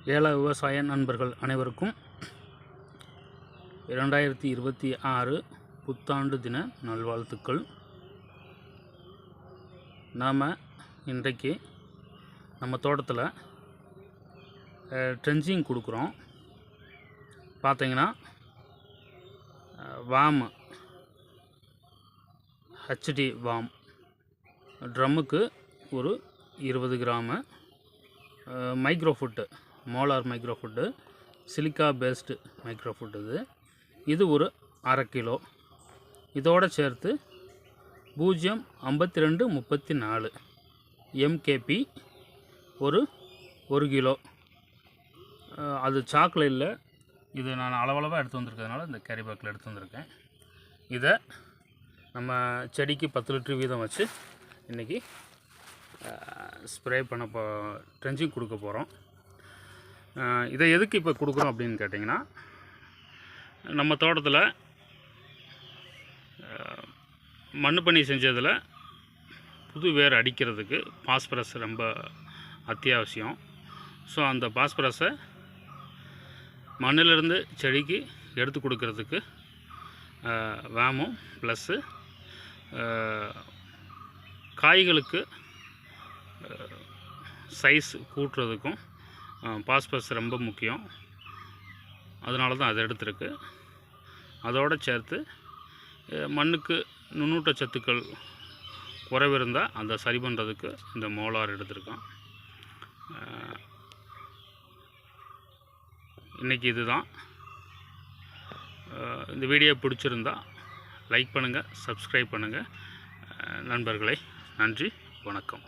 ஏல விவசாய நண்பர்கள் அனைவருக்கும் 2026 புத்தாண்டு தின நல்வாழ்த்துக்கள். நாம் இன்றைக்கு நம்ம தோட்டத்தில் ட்ரென்ச்சிங் கொடுக்குறோம். பார்த்தீங்கன்னா வாம் ஹெச்டி வாம் ட்ரம்முக்கு ஒரு 20 கிராமு மைக்ரோஃபுட்டு மோலார் மைக்ரோஃபுட்டு சிலிக்கா பேஸ்டு மைக்ரோஃபுட் இது ஒரு அரை கிலோ. இதோடு சேர்த்து 0.5234 MKP ஒரு 1 கிலோ. அது சாக்கில் இல்லை, இது நான் அளவளவாக எடுத்து வந்திருக்கிறதுனால இந்த கேரி பேக்கில் எடுத்து வந்திருக்கேன். இதை நம்ம செடிக்கு 10 லிட்டர் வீதம் வச்சு இன்றைக்கி ஸ்ப்ரே பண்ண ட்ரென்ச்சிங் கொடுக்க போகிறோம். இதை எதுக்கு இப்போ கொடுக்குறோம் அப்படின்னு கேட்டிங்கன்னா, நம்ம தோட்டத்தில் மண் பண்ணி செஞ்சதில் புது வேர் அடிக்கிறதுக்கு பாஸ்பரஸ் ரொம்ப அத்தியாவசியம். ஸோ அந்த பாஸ்பரஸை மண்ணிலிருந்து செடிக்கு எடுத்து கொடுக்கறதுக்கு வேமும் ப்ளஸ்ஸு காய்களுக்கு சைஸ் கூட்டுறதுக்கும் பாஸ்பரஸ் ரொம்ப முக்கியம். அதனால தான் அதை எடுத்துருக்கு. அதோடு சேர்த்து மண்ணுக்கு நுண்ணூட்ட சத்துக்கள் குறைவு இருந்தால் அதை சரி பண்ணுறதுக்கு இந்த மோலார் எடுத்திருக்கோம். இன்றைக்கி இதுதான். இந்த வீடியோ பிடிச்சிருந்தா லைக் பண்ணுங்கள், சப்ஸ்கிரைப் பண்ணுங்கள் நண்பர்களே. நன்றி, வணக்கம்.